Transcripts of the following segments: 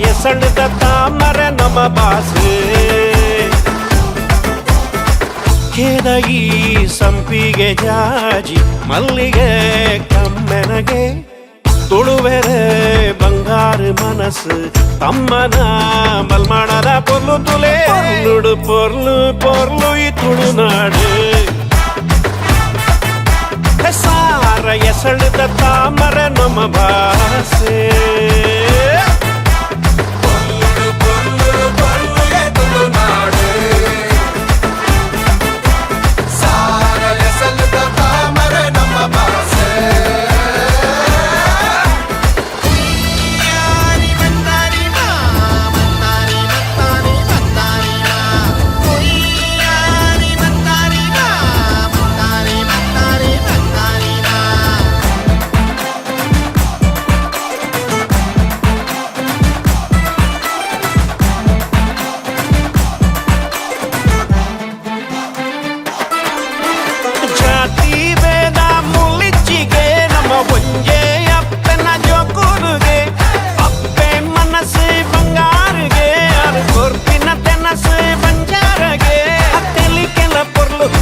ಎಸಳಿದ ತಾಮರೆ ನಮ್ಮ ಭಾಷೆ ಕೇದಗಿ ಸಂಪಿಗೆ ಜಾಜಿ ಮಲ್ಲಿಗೆ ಕಮ್ಮೆನಗೆ ತುಳುವೆರೆ ಬಂಗಾರು ಮನಸ್ಸು ತಮ್ಮನ ಮಲ್ಮಾಣದ ಪೊರ್ಲು ತುಲೆ ನುಡು ಪೊರ್ಲು ಪೊರ್ಲು ಈ ತುಳುನಾಡು ಸಾರ ಎಸಳಿದ ತಾಮರೆ ನಮ್ಮ ಭಾಷೆ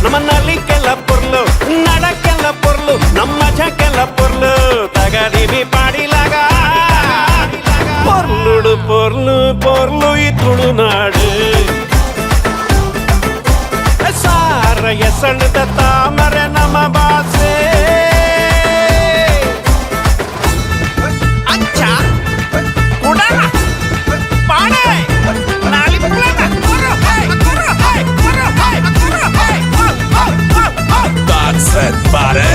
ನಮ್ಮನಲಿಕ್ಕೆಲ್ಲ ಪೊರ್ಲು ನಡಕ್ಕೆಲ್ಲ ಪೊರ್ಲು ನಮ್ಮ ಜಕ್ಕೆಲ್ಲ ಪೊರ್ಲು ತಗದಿವಿ ಪಾಡಿಲಾಗ ಪೊರ್ಲುಡು ಪೊರ್ಲು ಪೊರ್ಲು ಈ ತುಳುನಾಡು ಸಾರ ಎಸಳಿದ ತಾಮರೆ ನಮ್ಮ ಭಾಷೆ ಅಚ್ಚ ಕುಡಲ ಪಾಡೆ That's it, buddy.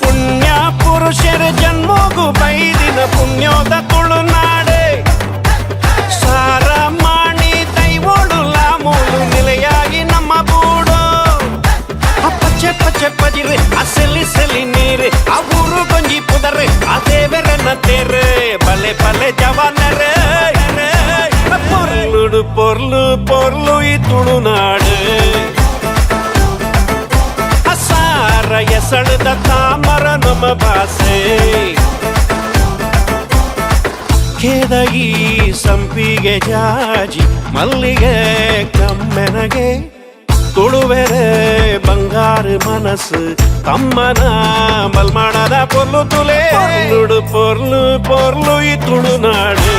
ಪುಣ್ಯ ಪುರುಷರ ಜನ್ಮೋಗು ಬೈದಿನ ಪುಣ್ಯೋದ ತುಳುನಾಡೆ ಸಾರ ಮಾಣಿ ದೈವೋಡು ಲಾಮೂಲು ನೆಲೆಯಾಗಿ ನಮ್ಮ ಬೂಡು ಪಚ್ಚೆ ಪಜಿರೆ ಆ ಸೆಲಿ ನೀರೆ ಆ ಊರು ಗೊಂಜಿ ಪುದರೆ ಆ ದೇವರನ್ನ ತೇರೆ ಬಲೆ ಬಲೆ ಜವಾನರೇ ಪೊರ್ಲುಡು ಪೊರ್ಲು ಪೊರ್ಲು ಈ ತುಳುನಾಡು ಸಾರ ಎಸಳಿದ ತಾಮರ ನಮ್ಮ ಭಾಷೆ ಕೇದಗಿ ಸಂಪಿಗೆ ಜಾಜಿ ಮಲ್ಲಿಗೆ ಕಮ್ಮೆನಗೆ ತುಳುವೆರೆ ಬಂಗಾರು ಮನಸ್ಸು ತಮ್ಮನ ಮಲ್ಮಾಣದ ಪೊರ್ಲು ತುಲೆ ನುಡು ಪೊರ್ಲು ಪೊರ್ಲು ಈ ತುಳುನಾಡು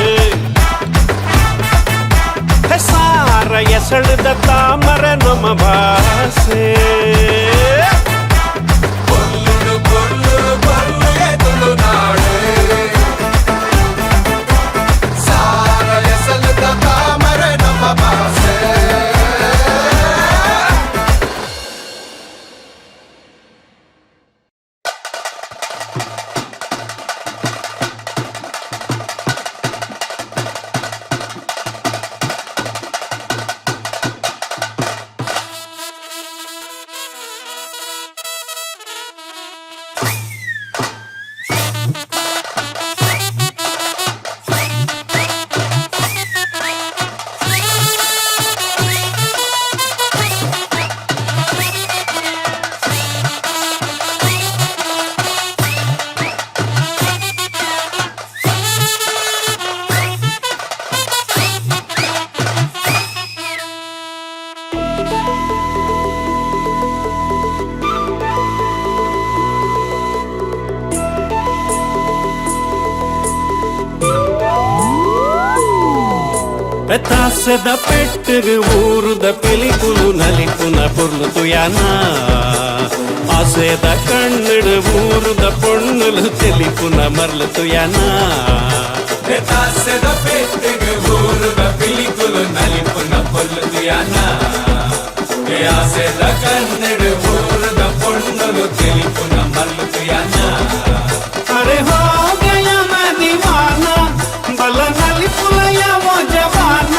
ಸಾರ ಎಸಳಿದ ತಾಮರೆ ನಮ್ಮ ಭಾಷೆ ಪೊರ್ಲುಡು ಪೊರ್ಲು ಪೊರ್ಲು ಈ ತುಳುನಾಡು ಸಾರ ಎಸಳಿದ ತಾಮರೆ ನಮ್ಮ ಭಾಷೆ ತಾಸೆದ ಪೆಟ್ಟಿಗೆ ಊರುದ ಪೆಲಿಕುಲು ನಲಿಕುನ ಪೊರ್ಲು ತುಯಾನ ಆಸೆದ ಕಣ್ಣಿಡು ಊರುದ ಪೊಣ್ಣುಲು ತೆಲಿಪುನ ಮರ್ಲು ತುಯಾನ ತಾಸೆದ ಪೆಟ್ಟಿಗೆ ಊರುದ ಪೆಲಿಕುಲು ನಲಿಪುನ ಪೊರ್ಲು ತುಯಾನ ಆಸೆದ ಕಣ್ಣಿಡು ಊರುದ ಪೊಣ್ಣುಲು ತೆಲಿಪುನ ಮರ್ಲು ತುಯಾನ ಅರೆ ಹೋ ಗಯ ಮದಿವಾನ ಬಲ ನಲಿಪುಲಯ ಜವಾನ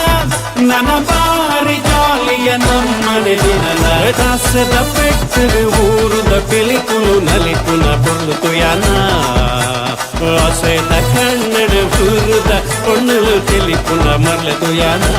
ನನ್ನ ಬಾರಿ ಜಾಲಿಯ ನಮ್ಮನೆ ದಿನ ತಾಸೆದ ಪೆಟ್ಟಿಗೆ ಊರುದ ಪೆಲಿಕುಲು ನಲಿಪುನ ಪೊರ್ಲು ತುಯಾನ ಆಸೆದ ಕಣ್ಣಡು ಊರುದ ಪೊಣ್ಣುಲು ತೆಲಿ Marler tuyana.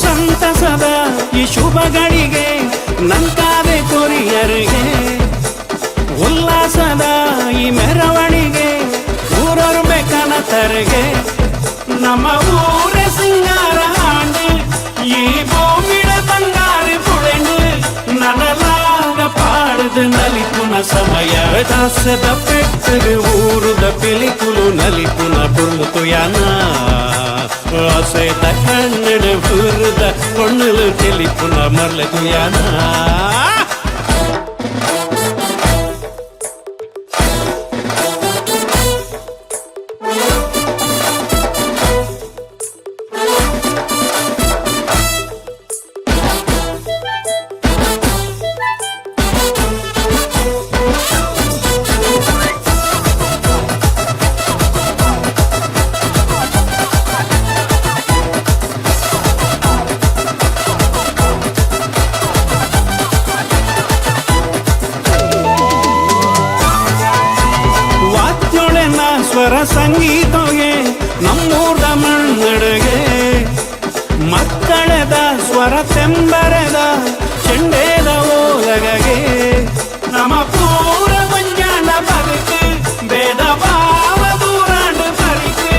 ಸಂತಸದ ಈ ಶುಭ ಗಳಿಗೆ ನಂತಾದೆ ಕೊರಿಯರಿಗೆ, ಉಲ್ಲಾಸದ ಈ ಮೆರವಣಿಗೆ ಊರರು ಬೇಕನತರಿಗೆ. ನಮ್ಮ ಊರ ಸಿಂಗಾರ ಹಾಂಡು ಈ ಭೂಮಿಡ ಬಂಗಾರಿ ಪುಳೆಂಡು ನನಲಾಗ ಪಾಡದು ನಲಿಪುನ ಸಮಯ. ತಾಸೆದ ಪೆಟ್ಟಗೆ ಊರುದ ಪಿಲಿಕುಲು ನಲಿಪುನ ಪುರ್ಲು ತುಯಾನ. ಆಸೆದ ಕನ್ನಡ ಊರುದ ಪೊಣ್ಣುಲು ತಿಳಿಪುನ Marler tuyana. ಸ್ವರ ಸಂಗೀತಗೆ ನಮ್ಮೂರ್ದ ಮಣ್ಣೆಡೆಗೆ, ಮಕ್ಕಳದ ಸ್ವರ ತೆಂಬರದ ಚೆಂಡೇದ ಓಲಗಗೆ. ನಮ್ಮ ಪೂರ ಮಂಜಾನ ಬದುಕು ಭೇದ ಭಾವ ದೂರಾಂಡು ಬರಿಕು,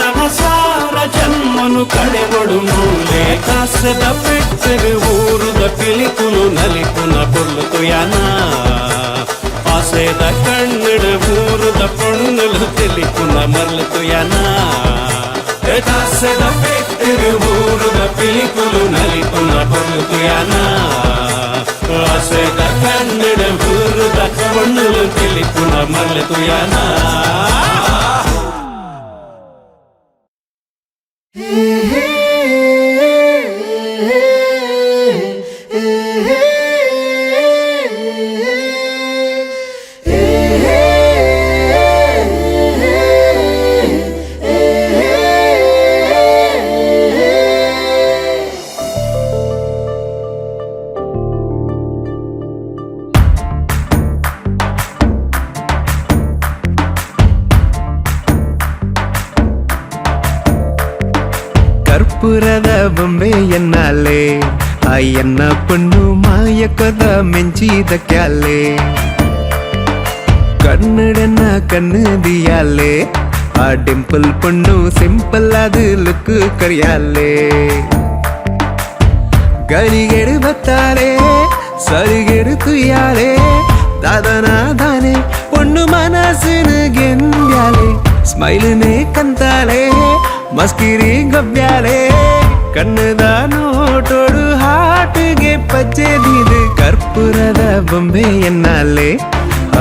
ನನಸಾರ ಜನ್ಮನು ಕಡೆಗೊಡು ಮೂಲೆ. ಕಾಸದ ಪೆಟ್ಟಗೆ ಊರುದ ಪಿಲಿಕುಲು ನಲಿಪುನ ಪುರ್ಲು ತುಯಾನ. ಆಸೆದ ಕನ್ನಡ ಊರುದ ಪೊಣ್ಣುಲು ತಿಳಿಪುನ Marler tuyana. ತಾಸೆದ ಪೆಟ್ಟಗೆ ಊರುದ ಪಿಲಿಕುಲು ನಲಿಪುನ ಪುರ್ಲು ತುಯಾನ. ಆಸೆದ ಕನ್ನಡ ಊರುದ ಪೊಣ್ಣುಲು ತಿಳಿಪುನ Marler tuyana. ಕರ್ಪೂರದ ಬೊಂಬೆ ಎನ್ನಾಲೆ, ಅಯ್ಯನ್ನ ಪೊಣ್ಣು ಮಾಯಕದ ಮೆಂಚಿದ ಕ್ಯಾಲೆ. ಕನ್ನಡನ ಕನ್ನದಿಯಾಲೆ, ಆ ಡಿಂಪಲ್ ಪೊಣ್ಣು ಸಿಂಪಲ್ ಅದು ಲುಕ್ ಕರಿಯಾಲೆ. ಗಳಿಗೆಡು ಬತ್ತಾಲೆ ಸರಿಗೆಡು ತುಯ್ಯಾಲೆ, ದಾದನಾದಾನೆ ಪೊಣ್ಣು ಮನಸ್ಸಿನ ಗೆಂದ್ಯಾಲೆ. ಸ್ಮೈಲ್ನೇ ಕಂತಾಳೆ ಮಸ್ಕಿರಿ ಗಬ್ಬ್ಯಾಲೆ, ಕಣ್ಣದ ನೋಟೋಡು ಹಾಟಿಗೆ ಪಚ್ಚೆದಿದು. ಕರ್ಪೂರದ ಬೊಂಬೆ ಎನ್ನಾಲೆ,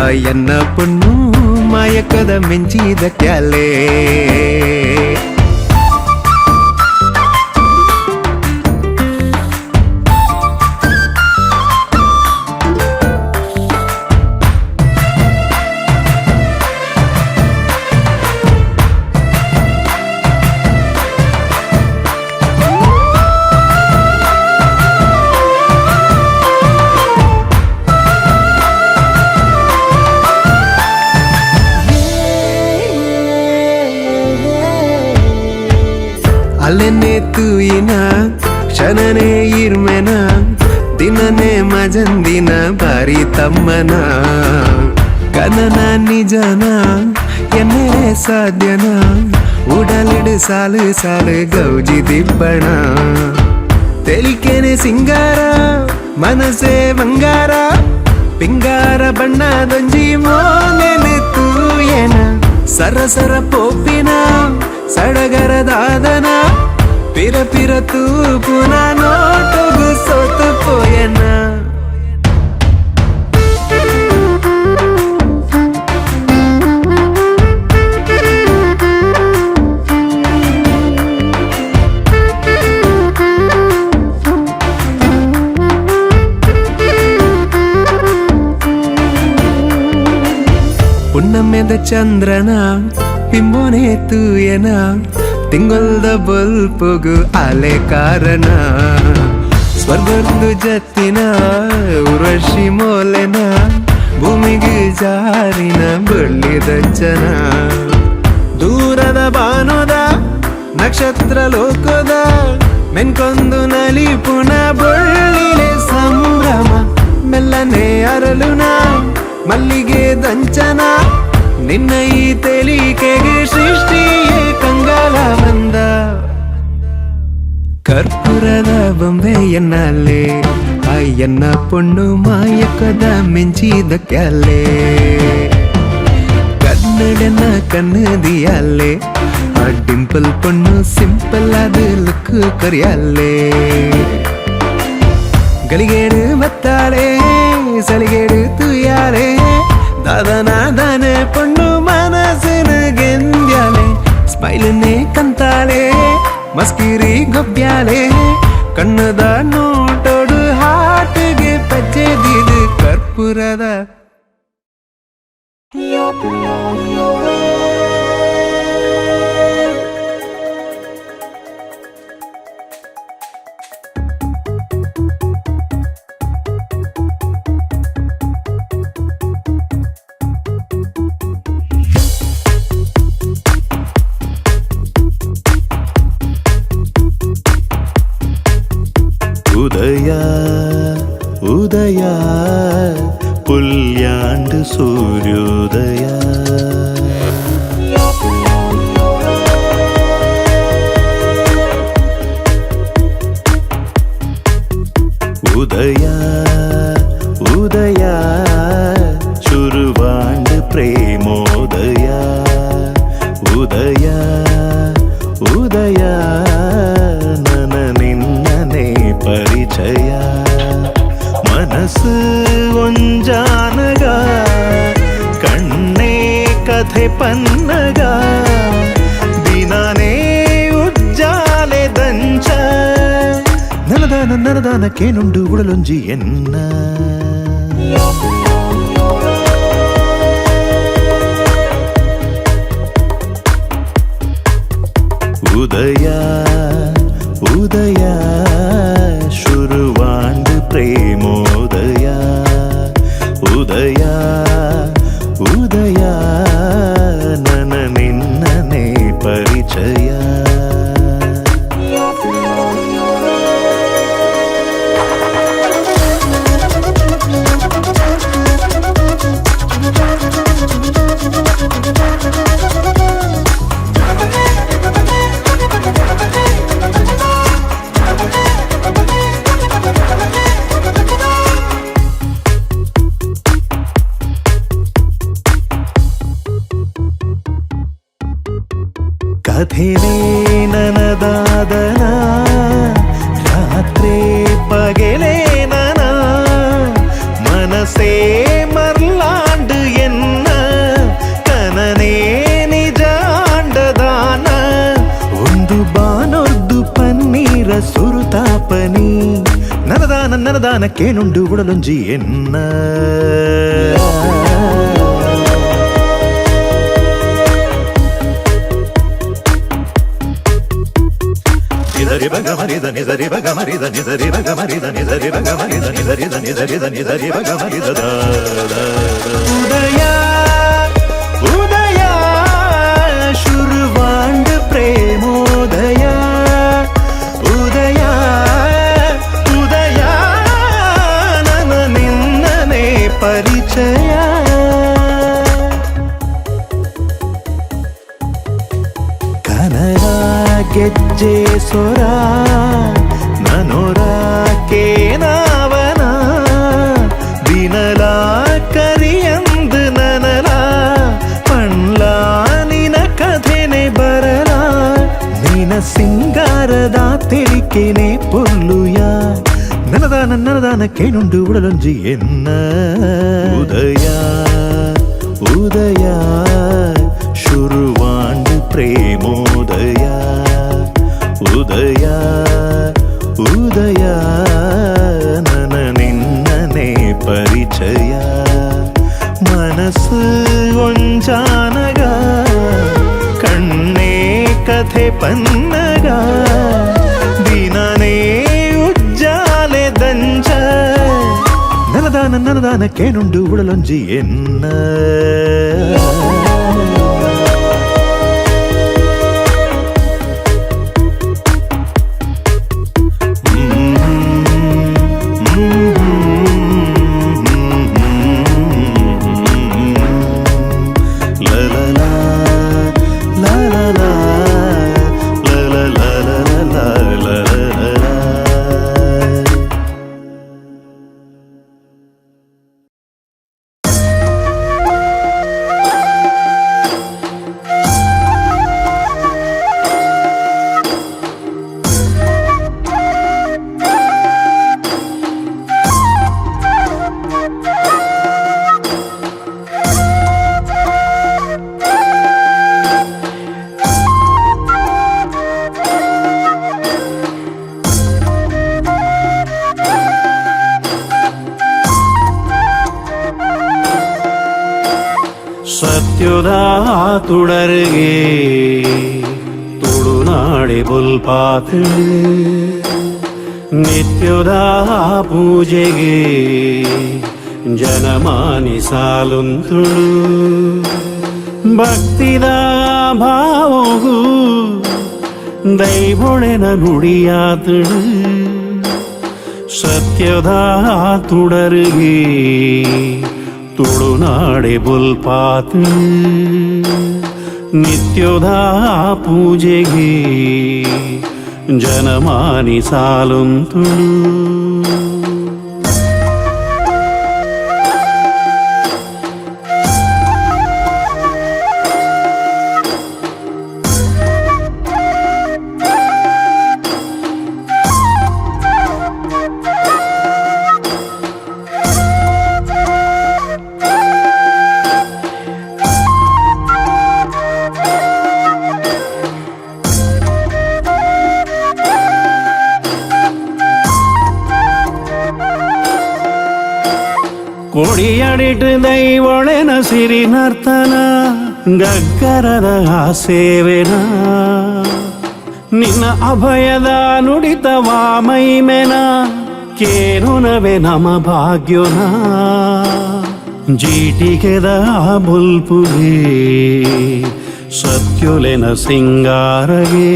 ಅಯ್ಯನ್ನ ಪೊಣ್ಣು ಮಾಯಕದ ಮೆಂಚಿದ ಕ್ಯಾಲೆ. ಅಲ್ಲೆನೆ ತೂಯಿನ ಕ್ಷಣನೇ ಇರ್ಮೆನ, ದಿನನೇ ಮಜಂದಿನ ಬಾರಿ ತಮ್ಮನ. ಕನನ ನಿಜನ ಎನ್ನೇ ಸಾಧ್ಯನ, ಉಡಲಿಡು ಸಾಲು ಸಾಲು ಗೌಜಿ ದಿಬ್ಬಣ. ತೆಲಿಕೆನೆ ಸಿಂಗಾರ ಮನಸೆ ಬಂಗಾರ, ಪಿಂಗಾರ ಬಣ್ಣದೊಂಜಿ ಮೋನೆನು ತೂಯನ. ಸರಸರ ಪೋಪಿನ ಸಡಗರದಾದನ, ಪಿರ ಪಿರ ತೂಪುನ ನೋಟುಗು ಸೋತು ಪೋಯನ. ಮಿಂಚಿದ ಚಂದ್ರನ ಬಿಂಬೋನೆ ತೂಯನ ತಿಂಗೊಲ್ದ ಬಲ್ಪುಗು ಅಲೆ ಕಾರಣ ಸ್ವರ್ಗದ್ದು ಜತ್ತಿನ ಉರ್ವಶಿ ಮೋಲೆನ ಭೂಮಿಗೆ ಜಾರಿನ ಬಳ್ಳಿದಂಚನ ದೂರದ ಬಾನೋದ ನಕ್ಷತ್ರ ಲೋಕದ ಮೆನ್ಕೊಂದು ನಲಿ ಪುನ ಬಳ್ಳಿಲೆ ಸಂಭ್ರಮ ಮೆಲ್ಲನೆ ಅರಳುನ ಮಲ್ಲಿಗೆ ದಂಚನ ನಿನ್ನ ಈ ತೆಲಿಕೆಗೆ ಸೃಷ್ಟಿಯೇ ಕಂಗಾಲ ಬಂದ ಕರ್ಪೂರದ ಬೊಂಬೆಯನ್ನಲ್ಲೇ ಅಯ್ಯನ್ನ ಪೊಣ್ಣು ಮಾಯಕದ ಮಿಂಚಿದ ಕ್ಯಾಲೆ ಕನ್ನಡನ ಕನ್ನದಿಯಲ್ಲೇ ಆ ಡಿಂಪಲ್ ಪೊಣ್ಣು ಸಿಂಪಲ್ ಆದ ಲುಕ್ ಕರಿಯಲ್ಲೇ ಗಳಿಗೇಡು ಮತ್ತಾಳೆ ಸಲಿಗೇಡು ತುಯಾಳೆ ದಾದನಾದಾನೆ ಪೊಣ್ಣು ಮನಸ್ಸಿನ ಗೆಂದ್ಯಾಲೆ ಸ್ಮೈಲನ್ನೇ ಕಂತಾಳೆ ಮಸ್ಕಿರಿ ಗೊಬ್ಬ್ಯಾಲೆ ಕಣ್ಣದ ನೋಟೋಡು ಹಾಟಿಗೆ ಪಚ್ಚೆದಿದು ಕರ್ಪೂರದ ಉದಯ ಉದಯ ಪುಲ್ಯಾಂಡು ಸೂರ್ಯೋದಯ ಉದಯ ಉದಯ ಶುರುವಾಂಡು ಪ್ರೇಮೋದಯ ಉದಯ ಉದಯ ನನ ನಿನ್ನನೆ ಪರಿಚಯ ಮನಸ್ಸು ಒಂಜಾನಗ ಕಣ್ಣೇ ಕಥೆ ಪನ್ನಗ ದಿನಾನೇ ಉಜ್ಜಾಲೆ ದಂಚ ನನದಾನಕ್ಕೇನುಂಡು ಉಡಲೊಂಜಿ ಎನ್ನ ಉದಯ ಉದಯ ಶುರುವಾಂಡು ಪ್ರೇಮೋದಯ ಉದಯ ಉದಯ ನನ ನಿನ್ನನೆ ಪರಿಚಯ ಕಥೆನೇ ನನದಾದನ ರಾತ್ರಿ ಪಗೆಲೇ ನನ ಮನಸೇ ಮರ್ಲಾಂಡು ಎನ್ನ ಕನನೇ ನಿಜಾಂಡದಾನ ಒಂದು ಬಾನೊರ್ದು ಪನ್ನೀರ ಸುರುತಾಪನಿ ನನದಾನಕ್ಕೇನುಂಡು ಉಡಲೊಂಜಿ ಎನ್ನ ನಿಜರಿ ಬಗ ಮರಿದ ನಿಜರಿ ಬಗ ಮರಿದ ನಿಜರಿ ಬಗ ಮರಿದ ನಿಜರಿ ಬಗ ಮರಿದ ನಿಜರಿದ ನಿಜರಿದ ನಿಜರಿ ಬಗ ಮರಿದ ಉದಯ ಉದಯ ಶುರುವಾಂಡು ಪ್ರೇಮೋದಯ ಉದಯ ಉದಯ ನನ ನಿನ್ನನೆ ಪರಿಚಯ ಕನರ ಗೆಜ್ಜೆ ಸೊರ ನನೊರ ಕೇನಾವನ ದಿನಲ ಕರಿಯಂದು ನನಲ ಪಣ್ಲ ನಿನ ಕಥೆನೆ ಬರಲ ನಿನ ಸಿಂಗಾರದ ತಿಳಿಕೆನೆ ಪೊರ್ಲುಯ ನನದಾನಕ್ಕೇನುಂಡು ಉಡಲೊಂಜಿ ಎನ್ನ ಉದಯ ಉದಯ ಶುರುವಾಂಡು ಪ್ರೇಮೋದಯ ಉದಯ ಉದಯ ನನ ನಿನ್ನನೆ ಪರಿಚಯ ಮನಸ್ಸು ಒಂಜಾನ थे पन्नगा दीनाने उज्जाले दंज ननदान केनुंडु उडलೊಂಜಿ ಎನ್ನ सत्योदा तुडर्गे तुळुनाडे बुल्पात नित्योदा पूजेगे जनमानि सालुंतुळु ಭಕ್ತಿದ ಭಾವವು ದೈವೊಳೆನ ನುಡಿಯಾತಳು ಸತ್ಯದ ತುಡರಿಗೆ ತುಳುನಾಡೆ ಬುಲ್ಪಾತ್ ನಿತ್ಯೋದ ಪೂಜೆಗೆ ಜನಮಾನಿ ಸಾಲುಂತುಳು ಕೊಡಿಯಡಿಟ್ಟು ದೈವೊಳೆನ ಸಿರಿ ನರ್ತನ ಗಗ್ಗರದ ಸೇವೆನ ನಿನ್ನ ಅಭಯದ ನುಡಿತವ ಮೈಮೆನ ಕೇನುನವೆ ನಮ ಭಾಗ್ಯೋನ ಜೀಟಿಗೆದ ಬುಲ್ಪುಗೆ ಸತ್ಯೊಲೆನ ಸಿಂಗಾರಗೆ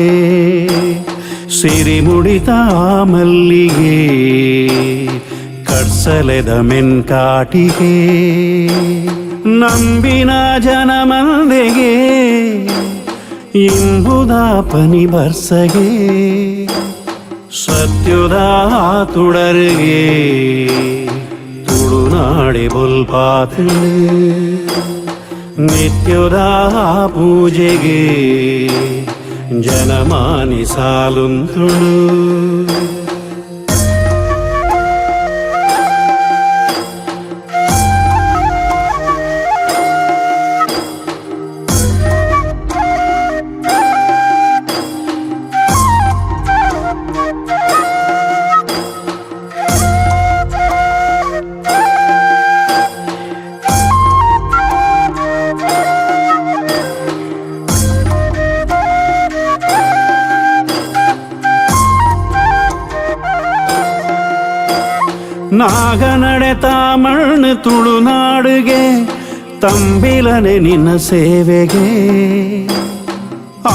ಸಿರಿ ಮುಡಿತ ಮಲ್ಲಿಗೆ ಕಡ್ಸಲೆದ ಮೆನ್ಕಾಟಿಗೆ ನಂಬಿನ ಜನಮಂದೆಗೆ ಇಂಬುದ ಪನಿ ಬರ್ಸಗೆ ಸತ್ಯೋದ ತುಡರ್ಗೆ ತುಳುನಾಡೆ ಬುಲ್ಪಾತ್ ನಿತ್ಯೋದ ಪೂಜೆಗೆ ಜನಮಾನಿ ಸಾಲುಂತುಳು ನಾಗನಡೆತ ಮಣ್ಣು ತುಳುನಾಡುಗೆ ತಂಬಿಲನೆ ನಿನ್ನ ಸೇವೆಗೆ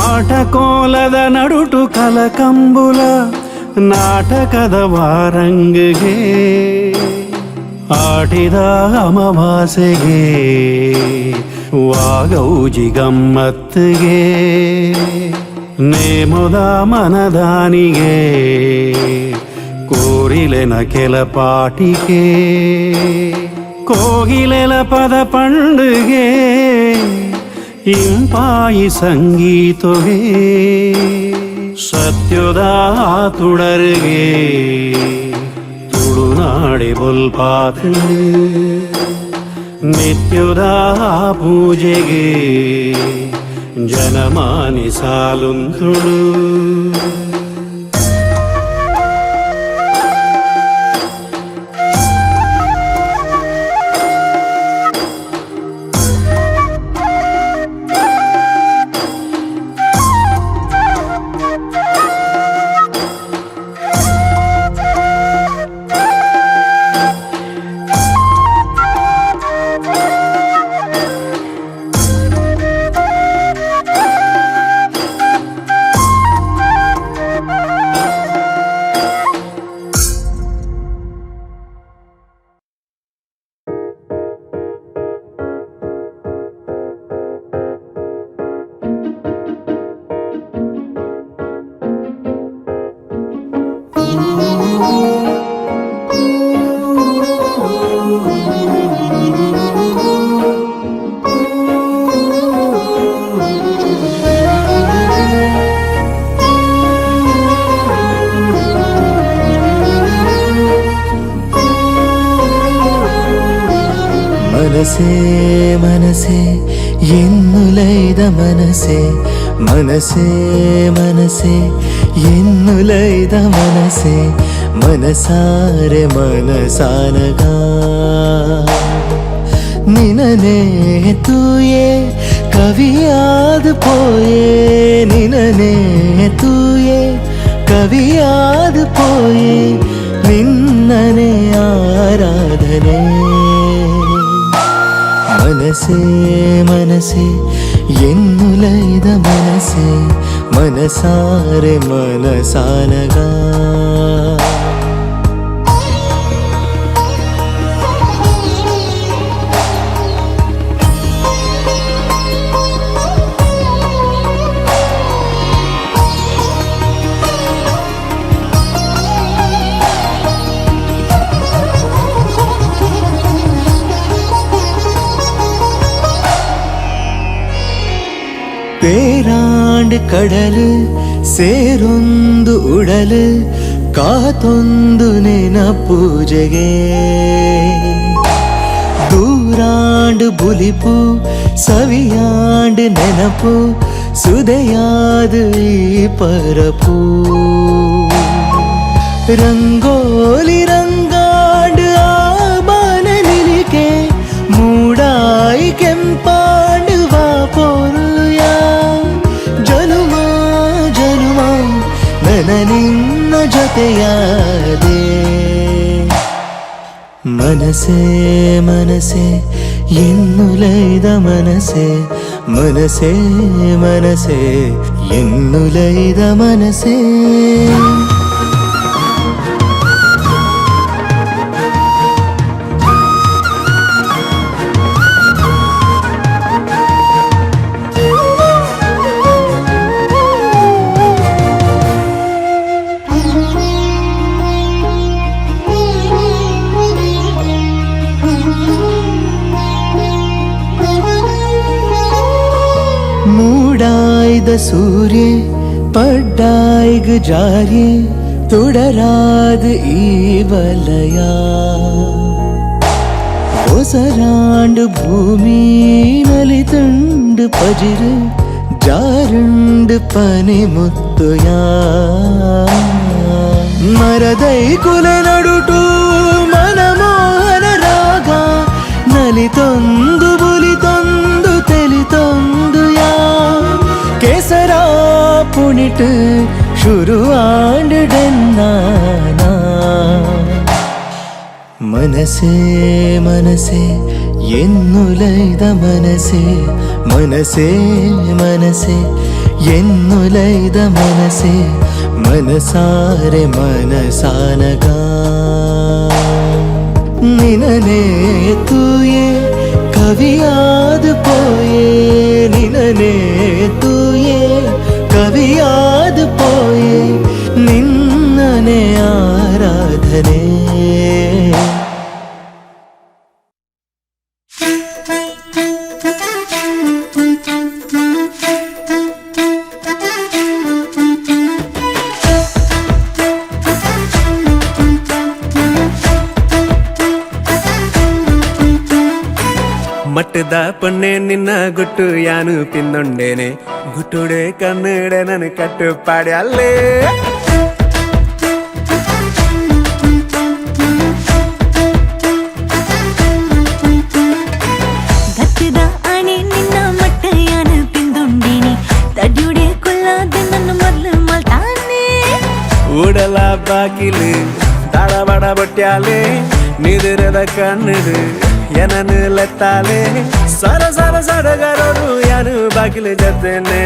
ಆಟ ಕೋಲದ ನಡುಟು ಕಲಕಂಬುಲ ನಾಟಕದ ವಾರಂಗಿಗೆ ಆಟಿದ ಅಮಾವಾಸೆಗೆ ವಾಗೌಜಿ ಗಮ್ಮತ್ತಿಗೆ ನೇಮುದ ಮನದಾನಿಗೆ ಕೋರಿಲೆನ ಕೆಲ ಪಾಟಿಗೆ ಕೋಗಿಲೆಲ ಪದ ಪಂಡುಗೆ ಇಂಪಾಯಿ ಸಂಗೀತವೇ ಸತ್ಯೋದ ತುಡರ್ಗೆ ತುಳುನಾಡೆ ಬುಲ್ಪಾತ್ ನಿತ್ಯೋದ ಪೂಜೆಗೆ ಜನಮಾನಿ ಸಾಲುಂತುಳು മനസ്സേ മനസ്സേ എന്നുലൈത മനസ്സേ മനസ്സേ മനസ്സേ എന്നുലൈത മനസ്സേ മനസാരെ മനസാനക നിനനെ തൂയേ കവിയാത് പോയേ നിനനെ തൂയേ കവിയാത് പോയേ നിന്നനെ ആരാധനെ മനസ്സേ മനസ്സേ എന്നുലൈത മനസ്സേ മനസാരെ മനസാനക പേരാണ്ട് കടല് ಸೇರೊಂದು ಉಡಲು ಕಾತೊಂದು ನೆನಪೂಜೆಗೆ ದೂರಾಂಡು ಬುಲಿಪು ಸವಿಯಾಂಡು ನೆನಪು ಸುದೆಯಾದು ಈ ಪರಪು ರಂಗೋಲಿ ರಂಗಾಂಡು ಆ ಬಾನಲಿಕೆ ಮೂಡಾಯಿ ಕೆಂಪಾಂಡು ವಾ ಪೊರ್ಲುಯ ಜನುಮ ಜನುಮ ನನ್ನ ನಿನ್ನ ಜೊತೆಯಾದೆ ಮನಸೇ ಮನಸೇ ಎನ್ನುಲೈದ ಮನಸೇ ಮನಸೇ ಮನಸೇ ಎನ್ನುಲೈದ ಮನಸೇ ಮೂಡಾಯ್ದ ಸೂರ್ಯ ಪಡ್ಡಾಯ್ಗ ಜಾರಿ ತುಡರಾದ ಈ ವಲಯ ಹೊಸರಾಂಡು ಭೂಮಿ ನಲಿತುಂಡು ಪಜಿರು ಜಾರುಂಡು ಪನಿ ಮುತ್ತುಯ ಮರದೈ ಕುಲೆ ನಡುಟು ಮನಮೋಹನ ರಾಗ ನಲಿತೊಂದು ಬುಲಿತೊಂದು ತೆಲಿತೊಂದು ಯಾ ಕೇಸರ ಪುಣಿಟ್ಟು ಶುರುವಾಂಡುಡೆನ್ನಾನ ಮನಸೇ ಮನಸೇ ಎನ್ನುಲೈದ ಮನಸೇ ಮನಸೇ ಮನಸೇ ಎನ್ನುಲೈದ ಮನಸೇ ಮನಸಾರೆ ಮನಸಾನಗ ನಿನನೇ ತೂಯೇ ಕವಿಯಾದು ಪೋಯೇ ನಿನನೇ ತೂಯೇ ಕವಿಯಾದು ಪೋಯೇ ನಿನ್ನನೇ ಆರಾಧನೆ ಮಟ್ಟದ ಪೊನ್ನೆ ನಿನ್ನ ಗುಟ್ಟು ಯಾನು ಪಿನ್ನೊಂಡೇನೆ ಗುಟ್ಟುಡೆ ಕನ್ನಡ ನನ್ ಕಟ್ಟು ಪಾಡ್ಯಲ್ಲೇ ಗತ್ತದ ಆಣೆ ನಿನ್ನ ಮಟ್ಟ ಯಾನು ಪಿಂದೊಂಡೇನೆ ತಡ್ಯುಡೆ ಕೊಲ್ಲಾದ ನನ್ನ ಮೊದ್ಲು ಮಲ್ತಾನೆ ಊಡಲ ಬಾಕಿಲು ತಾಳಬಡ ಬೊಟ್ಯಾಲೆ ನಿದಿರದ ಕಣ್ಣುಡು ಏನನು ಲೆತ್ತಾಲೆ ಸರ ಸರ ಸಡಗರರು ಯಾನು ಬಾಗಿಲು ಜೊತೆನೆ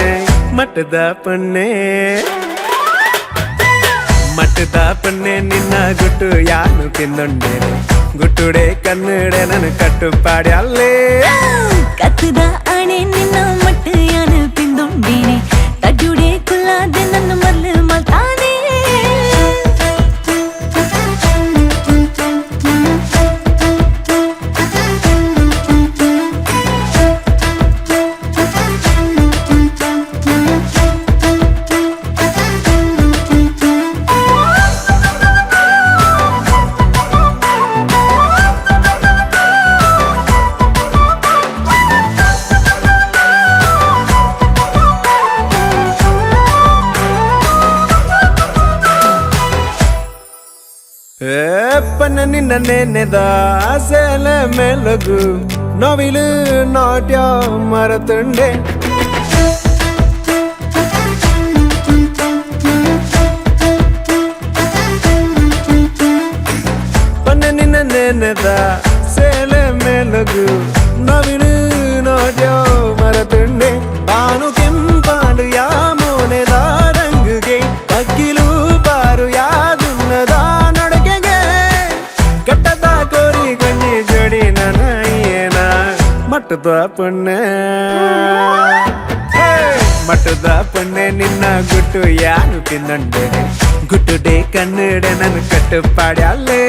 ಮಟ್ಟದ ಪೊನ್ನೆ ನಿನ್ನ ಗುಟ್ಟು ಯಾನು ಪಿಂದೊಂಡೇನೆ ಗುಟ್ಟುಡೆ ಕನ್ನಡ ನನ್ ಕಟ್ಟು ಪಾಡ್ಯಲ್ಲೇ ಕತ್ತದ ಆಣೆ ನಿನ್ನ ಮಟ್ಟ ಯಾನು ಪಿಂದೊಂಡೇನೆ ತಡ್ಯುಡೆ ಕೊಲ್ಲಾದ ನನ್ನ ಮೊದ್ಲು ಮಲ್ತಾನೆ ಪನ್ನ ನಿನ್ನ ನೆನೆದ ಆಸೆಲೆ ಮೆಲಗು ನವಿಲು ನಾಟ್ಯ ಮರತುಂಡೆ ಪನ್ನ ನಿನ್ನ ನೆನೆದ ಸೇಲೆ ಮೆಲಗು ನವಿಲು ನಾಟ್ಯ ಮರತುಂಡೆ ಬಾನು ಕೆಂಪಾಡು ಯಾ ಮೋನೆದ ರಂಗುಗೆ ಅಕ್ಕಿಲು ಬಾರು ಯಾದುನ್ನದ ನಡಕೆಗೆ ಕಟ್ಟದ ಕೋರಿ ಗಂಜಿ ಜೋಡಿ ನನ್ನ ಏನ ಮಟ್ಟದ ಪುಣ್ಣೆ ಮಟ್ಟದ ಪುಣ್ಣೆ ನಿನ್ನ ಗುಟ್ಟು ಯಾರು ತಿನ್ನೊಂಡೇನೆ ಗುಟ್ಟುಡೆ ಕನ್ನಡ ನನ್ನ ಕಟ್ಟುಪಾಡ್ಯಾಲೆ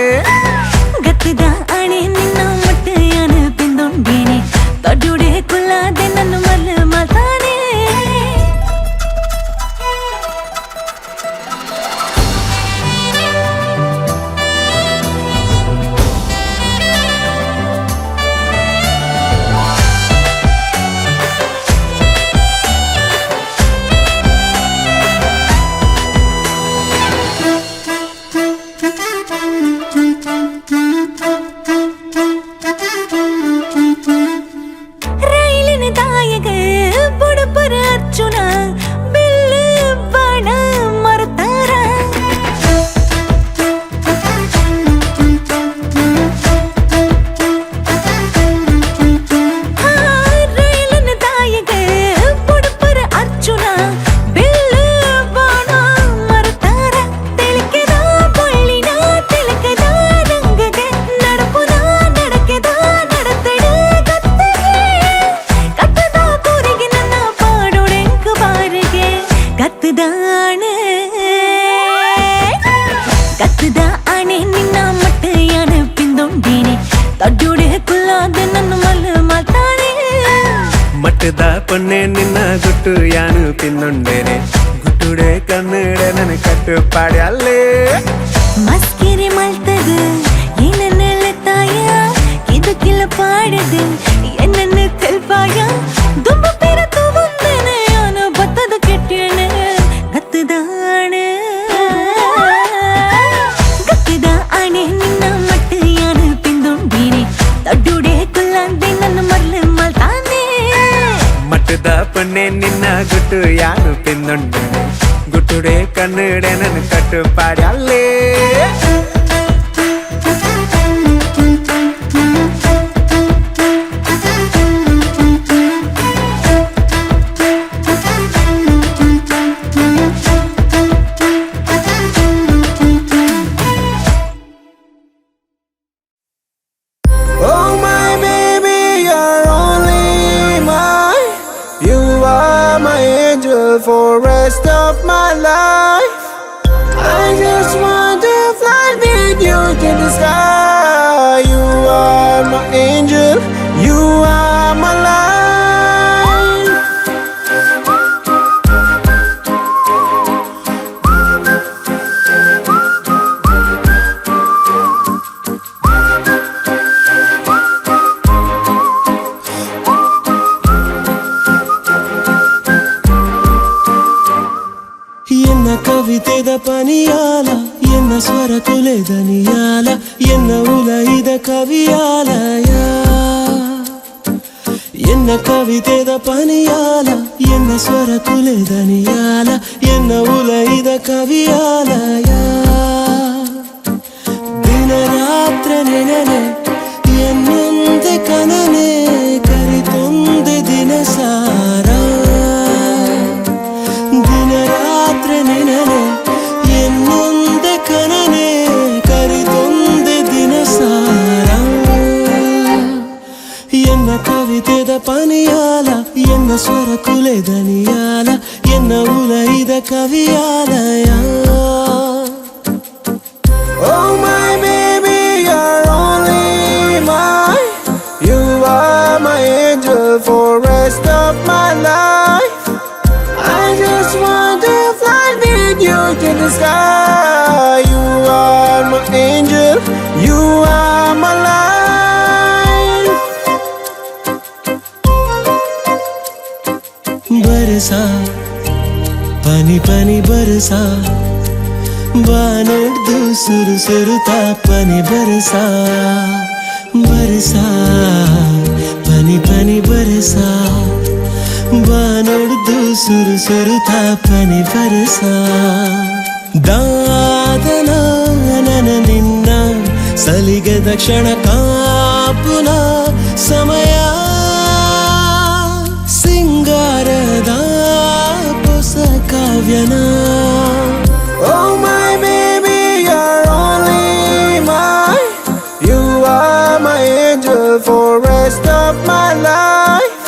ಗತ್ತದ ಅಣೆ ನಿನ್ನ ಮಟ್ಟೆಯನ ಪಿಂದೊಂಡೇನೆ ತಡ್ಡುಡೆ ಕುಲ್ಲಾದೆ ನನ್ನ ಮಲ್ಲ ಮಾತಾನೆ ಮಟ್ಟದ ಪೊಣ್ಣೆ ನಿನ್ನ ಗುಟ್ಟು ಯಾನು ತಿನ್ನೊಂಡೇನೆ ಗುಟ್ಟುಡೆ ಕನ್ನಡ ನನ್ನ ಕಟ್ಟುಪಾಡ್ಯಾಲೆ ಮಸ್ಕಿರಿ ಮಲ್ತದು ಏನನ್ನೆಲ್ಲ ತಾಯ ಇದಕ್ಕಿಲ್ಲ ಪಾಡದು என்னன்னு தெல்பாயா தும்பு பேரத்து வந்தேனே ஆன பத்தது கெட்டேனே கத்துதானே கத்துதானே நின்ன மட்டு யானு பிந்துண்டீனே தடுடே குல்லாಂದೆ ನನ್ನ ಮರ್ಲೆ ಮಲ್ತಾನೆ ಮಟ್ಟದ ಪೊಣ್ಣೆ ನಿನ್ನ ಗುಟ್ಟು ಯಾನು ತಿನ್ನೊಂಡೇನೆ ಗುಟ್ಟುಡೆ ಕನ್ನಡ ನನ್ನ ಕಟ್ಟುಪಾಡ್ಯಾಲೆ For rest of my life, I just want to fly with you to the sky. You are my angel, you are my life. ಕವಿತೆದ ಪನಿಯಾಲ ಎನ್ನ ಸ್ವರ ತುಲೆದನಿಯಾಲ ಎನ್ನ ಉಲೈದ ಕವಿಯಾಲಯ ಎನ್ನ ಕವಿತೆದ ಪನಿಯಾಲ ಎನ್ನ ಸ್ವರ ತುಲೆದನಿಯಾಲ ಎನ್ನ ಉಲೈದ ಕವಿಯಾಲಯ ದಿನ ರಾತ್ರ ನೆನನೆ ಎನ್ನೊಂದೆ ಕನನೆ ಕರಿತೊಂದೆ ದಿನ ಸಾರ ದಿನ ರಾತ್ರ ನೆನನೆ ಎನ್ನೊಂದೆ ಕನನೆ ಕರಿತೊಂದೆ ದಿನ ಸಾರ ಎನ್ನ ಕವಿತೆದ ಪನಿಯಾಲ ಎನ್ನ ಸ್ವರ ಕುಲೆದನಿಯಾಲ ಎನ್ನ ಉಲೈದ ಕವಿಯಾಲಯ Oh my baby, you're only mine. You are my angel for rest of my life. I just want to fly with you to the sky. You are my angel, you are my life. बरसा पानी पानी बरसा ಬಾನೊಡ್ದು ಸುರು ಸುರುತ್ತಾ ಪನಿ ಬರಸ ಬರಸ ಪನಿ ಪನಿ ಬರಸ ಬಾನೊಡ್ದು ಸುರು ಸುರುತ್ತಾ ಪನಿ ಬರಸ ದಾದನ ನನ ನಿನ್ನ ಸಲಿಗೆದ ಕ್ಷಣ ಕಾಪುನ ಸಮಯ ಸಿಂಗಾರದ ಹೊಸ ಕಾವ್ಯನ Oh my baby, you're only mine. You are my angel for rest of my life.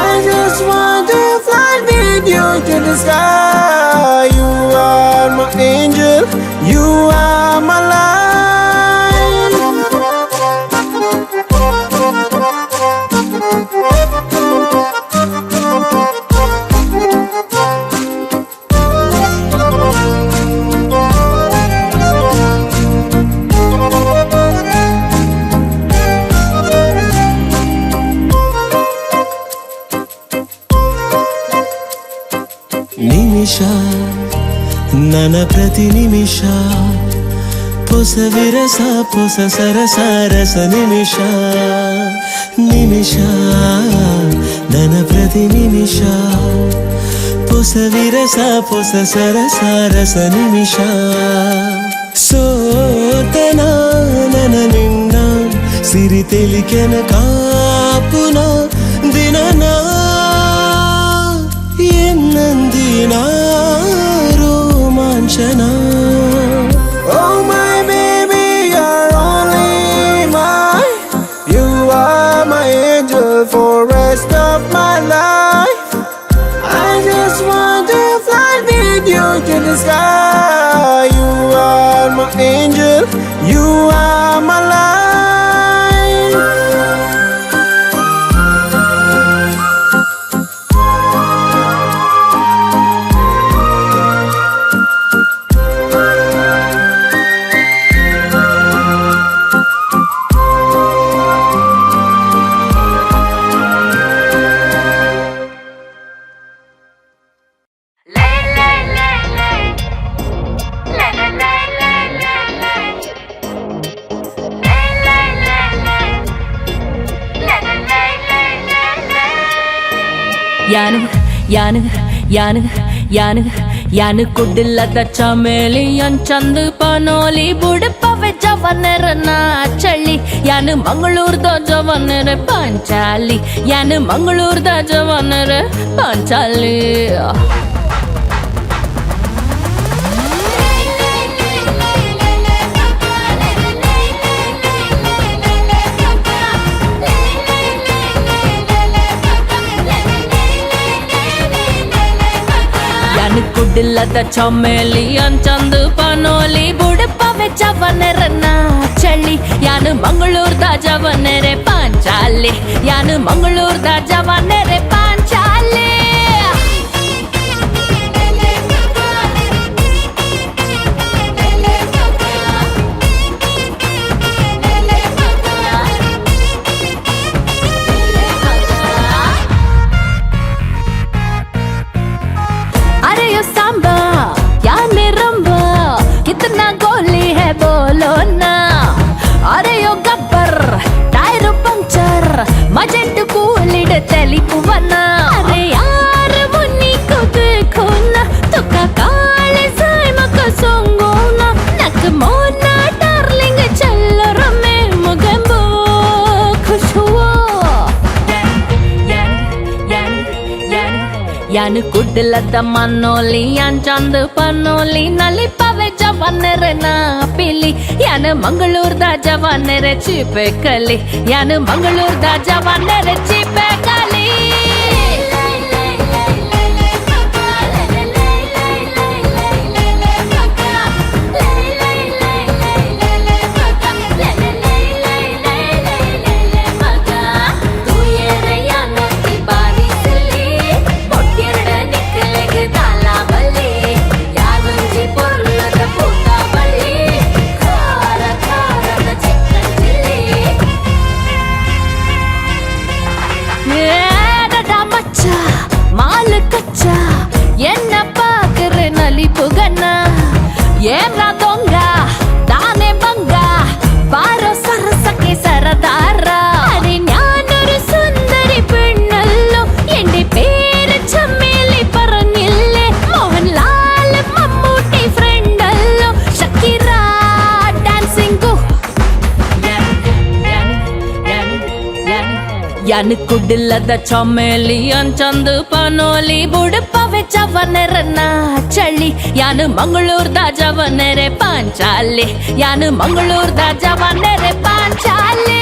I just want to fly with you to the sky. You are my angel, you are my life. ನಿಮಿಷ ನನ್ನ ಪ್ರತಿ ನಿಮಿಷ ಹೊಸ ವಿರಸ ಹೊಸ ಸರಸ ರಸ ನಿಮಿಷ ನಿಮಿಷ ನನ್ನ ಪ್ರತಿ ನಿಮಿಷ ಹೊಸ ವಿರಸ ಹೊಸ ಸರಸ ರಸ ನಿಮಿಷ ಸೋತನ ನನ್ನ ನಿನ್ನ ಸಿರಿ ತೆಲಿಕೆನ ಕಾಪುನ ದಿನನ ಎನ್ನಂದಿನ ರೋಮಾಂಚನ Oh my baby, you're only mine. You are my angel for rest of my life. I just want to fly with you to the sky. You are my angel, you are my life. ಯಾನು ಕುಡ್ಲದ ಚಮೇಲಿ ಚಂದ ಪನೋಲಿ ಬುಡಪವೆ ಜವನರನ ಚಳ್ಳಿ ಯಾನು ಮಂಗಳೂರ್ದ ಜವನರ ಪಾಂಚಾಲಿ ಯಾನು ಮಂಗಳೂರ್ದ ಜವನರ ಪಾಂಚಾಲಿ ಕುಡ್ಲದ ಚಮೇಲಿ ಚಂದ ಪನೋಲಿ ಬುಡಪವೆ ಜವನರನ ಚಳ್ಳಿ ಯಾನು ಮಂಗಳೂರ್ದ ಜವನರೆ ಪಾಂಚಾಲಿ ಯಾನು ಮಂಗಳೂರ್ದ ಜವನರೆ ಪಾಂಚಾಲಿ कितना गोली है बोलो ना अरे यो गब्बर टायर पंक्चर मजेंट कूलिड तेलिपुवन अरे यार मुन्नी को देखो ना तुका काले साय मक सोंगो ना नक मोना डार्लिंग चलो रमे मुगंबो खुश हुआ यानु कुड्लद मनोली चंद पनोली नली पवे जवनरे ना पिली यानु मंगलूर्द जवनरे चिपे कली यानु मंगलूर्द जवनरे चिपे कली ಯಾನು ಕುಡ್ಲದ ಚಮೇಲಿ ಅಂಚಂದು ಪನೋಲಿ ಬುಡಪವೆ ಚವನೆರನ್ನ ಚಳಿ ಯಾನು ಮಂಗಳೂರ್ದ ಜವನೆರೆ ಪಾಂಚಾಲಿ ಯಾನು ಮಂಗಳೂರ್ದ ಜವನೆರೆ ಪಾಂಚಾಲಿ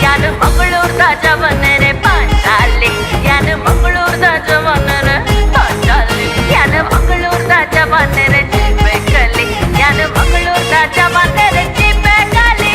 ಯಾನು ಮಂಗಳೂರ್ದ ಜವನೆರೆ ಪಾಂಚಾಲಿ ಯಾನು ಮಂಗಳೂರ್ದ ಜವನೆರೆ ಪಾಂಚಾಲಿ ಯಾನು ಮಂಗಳೂರ್ದ ಜವನೆರೆ ಜಿಬೇಕಲಿ ಯಾನು ಮಂಗಳೂರ್ದ ಜವನೆರೆ ಜಿಬೇಕಲಿ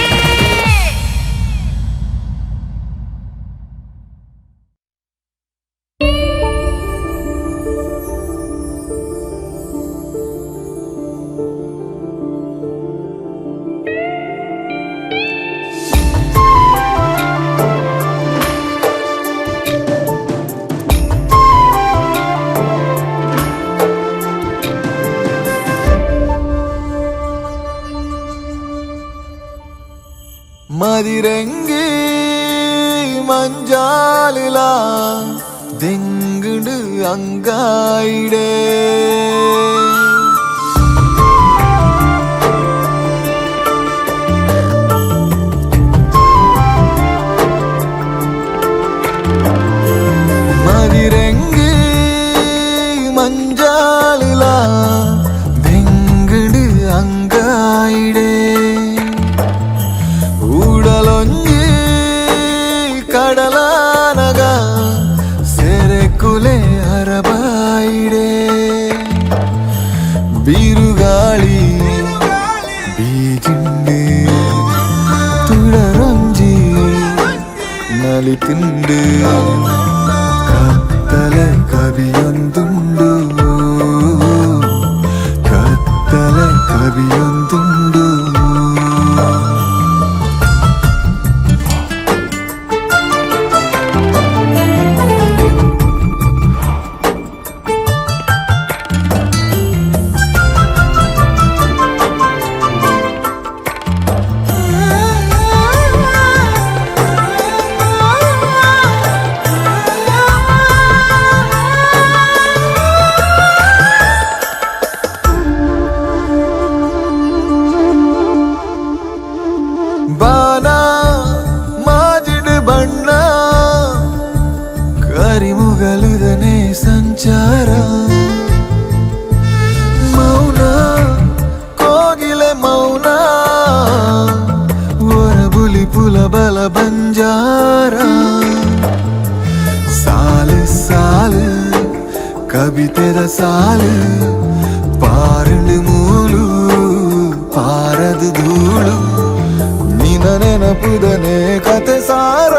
Madirangi manjalila dingudu angaide Madirangi manjalila dingudu angaide ಊಡಲೊಂಜಿ ಕಡಲಾನಗ ಸೆರೆಕುಲೆ ಹರಬಾಯಿಡೆ ಬಿರುಗಾಳಿ ಬೀಜಿಂಡೆ ತುಡರೊಂಜಿ ನಲಿತಿಂಡು ಕತ್ತಲೆ ಕವಿಯೊಂದುಂಡು ಕತ್ತಲೆ ಕವಿಯೊಂದುಂಡು ಸಂಚಾರ ಮೌನ ಕೋಗಿಲೆ ಮೌನ ಒರಬುಲಿ ಪುಲ ಬಲ ಬಂಜಾರ ಸಾಲು ಸಾಲು ಕವಿತೆದ ಸಾಲು ಪಾರಳು ಮೂಲು ಪಾರದು ಧೂಳು ನಿನ ನೆನಪುದನೆ ಕತೆ ಸಾರ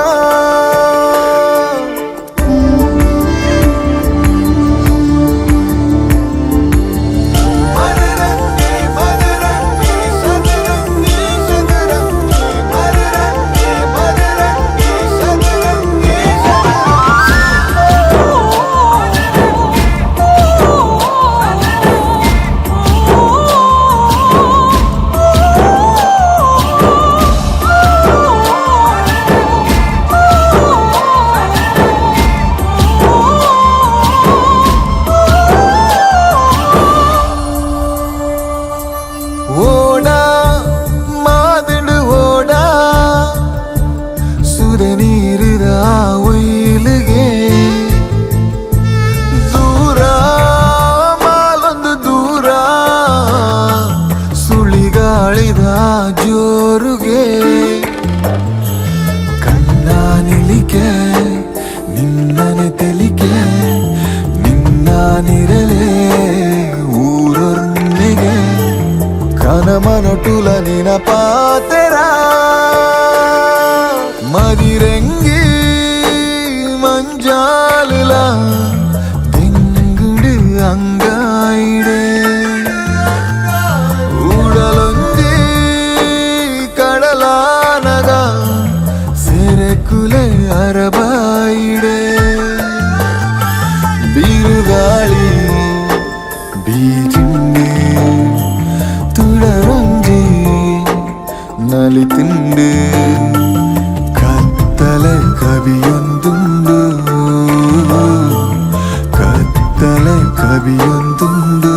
ಜೋರುಗೆ ಕಣ್ಣ ನಿಲಿಕೆ ನಿನ್ನನೆ ತೆಲಿಕೆ ನಿನ್ನ ನಿರಲೆ ಊರೊನ್ನೆಗೆ ಕನಮನೊಟುಲ ನಿನ ಪಾತೆರ ಮದಿರಂಗಿ ಮಂಜಾಲುಲ ದಿಂಗುಡು ಅಂಗಾಯಿಡೆ ಸೆರೆಕುಲೆ ಅರಬಾಯಿಡೆ ಬಿರುಗಾಳಿ ಬೀಜಿಂಡೆ ತುಡರೊಂಜಿ ನಲಿತಿಂಡು ಕತ್ತಲೆ ಕವಿಯೊಂದುಂಡು ತುಂಡು.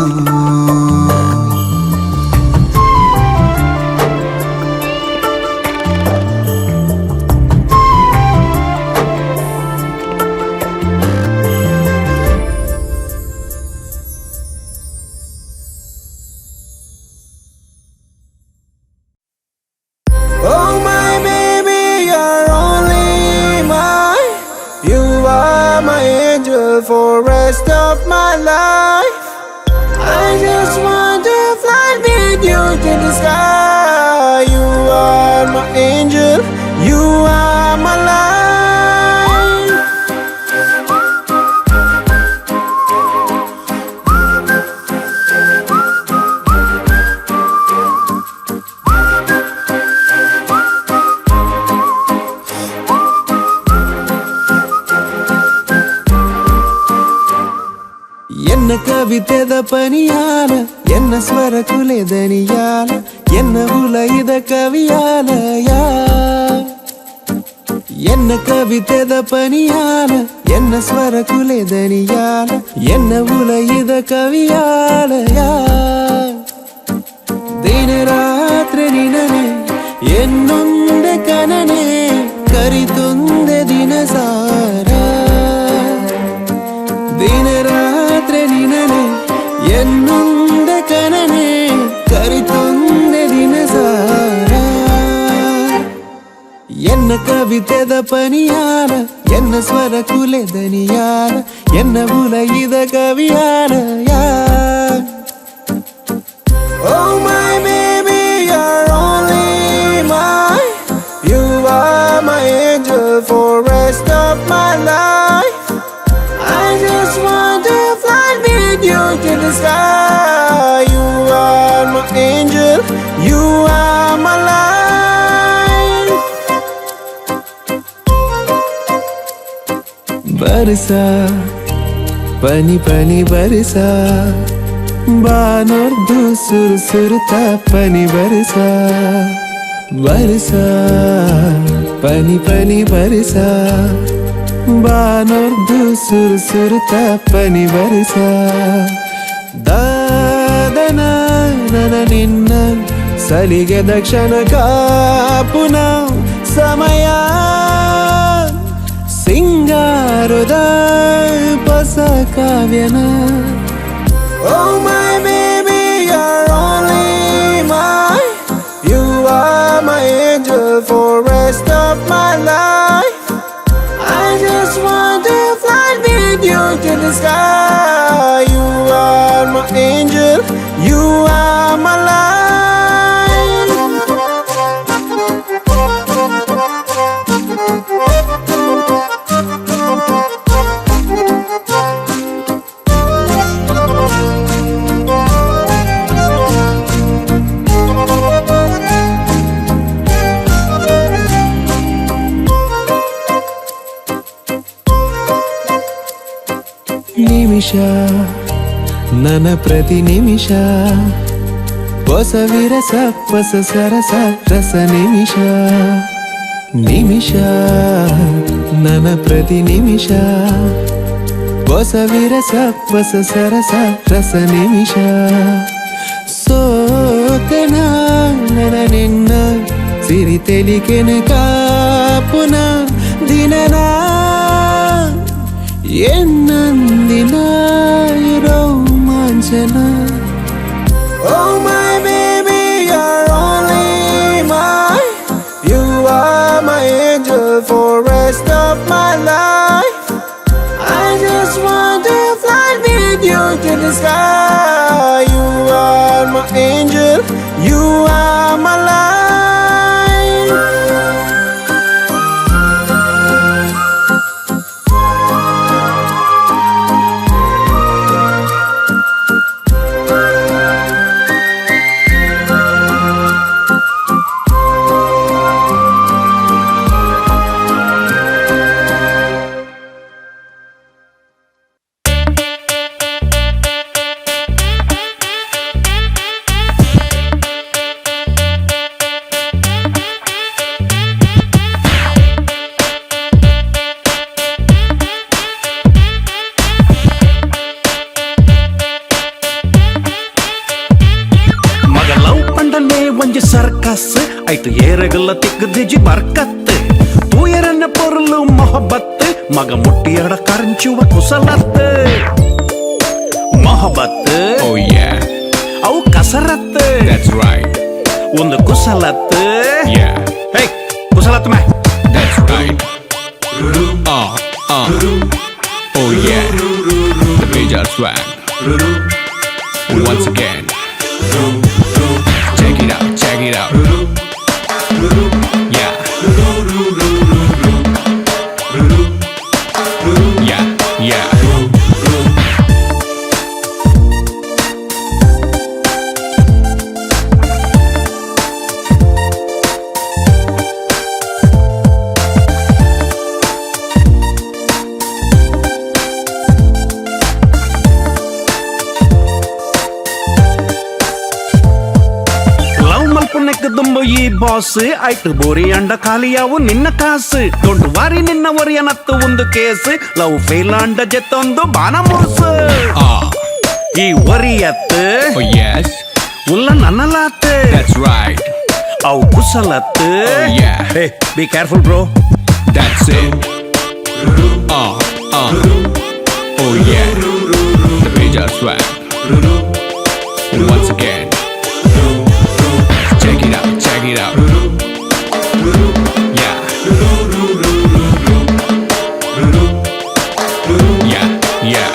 Oh my baby, you're only mine. You are my angel for rest of my life. I just want to fly with you to the sky. You are my angel, you are my life. ಎನ್ನ ಕವಿತೆದ ಪನಿಯಾಲ ಎನ್ನ ಸ್ವರ ಕುಲೆದನಿಯಾಲ ಎನ್ನ ಉಲಯದ ಕವಿಯಾಲಯ. ಎನ್ನ ಕವಿತೆದ ಪನಿಯಾಲ ಎನ್ನ ಸ್ವರ ಕುಲೆದನಿಯಾಲ ಎನ್ನ ಉಲಯದ ಕವಿಯಾಲಯ. ದಿನ ರಾತ್ರಿ ನಿನನೆ ಎನ್ನೊಂದೆ ಕನನೆ ಕರಿತೊಂದೆ ದಿನ ಸಾರ. ದಿನ ರಾತ್ರಿ ನಿನನೆ ಎನ್ನೊಂದೆ ಕನನೆ ಕರಿತೊಂದೆ ದಿನ ಸಾರ. ಎನ್ನ ಕವಿತೆದ ಪನಿಯಾಲ ಎನ್ನ ಸ್ವರ ಕುಲೆದನಿಯಾಲ ಎನ್ನ ಉಲಯಿದ ಕವಿಯಾಲಯ. Oh my baby, you're only mine. You are my angel for rest of my life. I just want to fly with you to the sky. You are my angel, you are my life. Barsa, pani pani barsa, ಬಾನೊರ್ದು ಸುರು ಸುರುತ ಪನಿ ಬರಿಸ. ಬರಿಸ ಪನಿ ಪನಿ ಬರಿಸ ಬಾನೊರ್ದು ಸುರು ಸುರುತ ಪನಿ ಬರಿಸ. ದಾದನ ನನ ನಿನ್ನ ಸಲಿಗೆ ದಕ್ಷಿಣ ಕಾಪುನ ಸಮಯ ಸಿಂಗಾರದ ಹೊಸ ಕಾವ್ಯನ. Oh my baby, you're only mine. You are my angel for rest of my life. I just want to fly with you to the sky. You are my angel, you are my life. ನಿಮಿಷ ನನ್ನ ಪ್ರತಿ ನಿಮಿಷ ಹೊಸ ವಿರಸ ಹೊಸ ಸರಸ ರಸ ನಿಮಿಷ. ನಿಮಿಷ ನನ್ನ ಪ್ರತಿ ನಿಮಿಷ ಹೊಸ ವಿರಸ ಹೊಸ ಸರಸ ರಸ ನಿಮಿಷ. ಸೋತೆನ ನನ ನಿನ್ನ ಸಿರಿ ತೆಲಿಕೆನ ಕಾಪುನ ದಿನನ ಎನ್ನಂದಿನ ರೋಮಾಂಚನ. Oh my baby, you're only mine. You are my angel for rest of my life. I just want to fly with you to the sky. You are my angel, you are my life. ಒಂಜಿ circus ಐಟು ಏರಗಲ್ಲ ತಿಕ್ಕದಿಜಿ ಬರ್ಕತ್ ತೂಯರನ್ನ ಪೊರ್ಲು ಮೊಹಬ್ಬತ್ ಮಗ ಮುಟ್ಟಿಯಡ ಕರಂಚುವ ಕುಸಲತ್ Mohabbat Oh yeah, ಅವು ಕಸರತ್ that's right. ಒಂದು ಕುಸಲತ್ Yeah, hey ಕುಸಲತ್ May that's right. Oh yeah, the major swag. Once again, check it out, check it out. Yeah, yeah, yeah. ದುಂಬು ಈ boss ಆಯ್ತು ಬೋರಿ ಅಂಡ ಖಾಲಿಯಾವು ನಿನ್ನ ಕಾಸು ದೊಡ್ಡ ವಾರಿ ನಿನ್ನ ಒರಿಯನತ್ತು ಒಂದು ಕೇಸ್ ಲವ್ ಫೇಲ್ ಅಂಡ ಜೆತ್ತೊಂದು ಬಾನ ಮೋಸ ಈ ಒರಿಯತ್ತು Oh yes, ಉಲ್ಲ ನನ್ನಲಾತ್ that's right. ಅವು ಕುಸಲತ್ Oh yeah, hey be careful bro that's it. Oh yeah, the major swag. Once again, check it out, check it out. Yeah, yeah, yeah.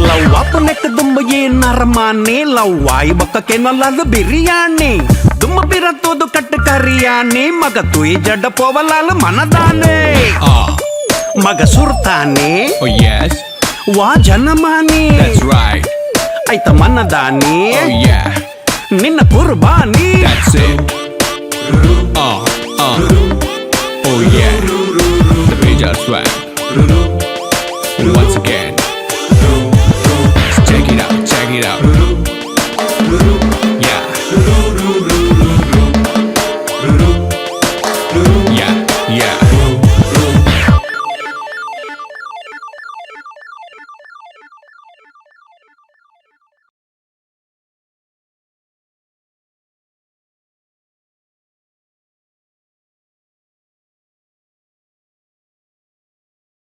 Love ಅಪ್ಪ neck ದುಂಬ ಏನಾರ Mane love ವಾಯು ಬಕ್ಕೇನಲ್ಲ ಬಿರಿಯಾನಿ ದುಮ್ಮ ಬಿರತ್ತೋದು ಕಟ್ಟು ಕರಿಯಾನಿ ಮಗ ತುಯಿ ಜಡ್ಡ ಪೋವಲಾಲ ಮನದಾನೆ ಮಗ ಸುರ್ತಾನೆ Oh yes, ವಾ ಜನಮಾನಿ that's right. ಆಯ್ತ ಮನದಾನಿ Oh yeah, ನಿನ್ನ ಕುರ್ಬಾನಿ that's it. Oh yeah, the major swag. Once again,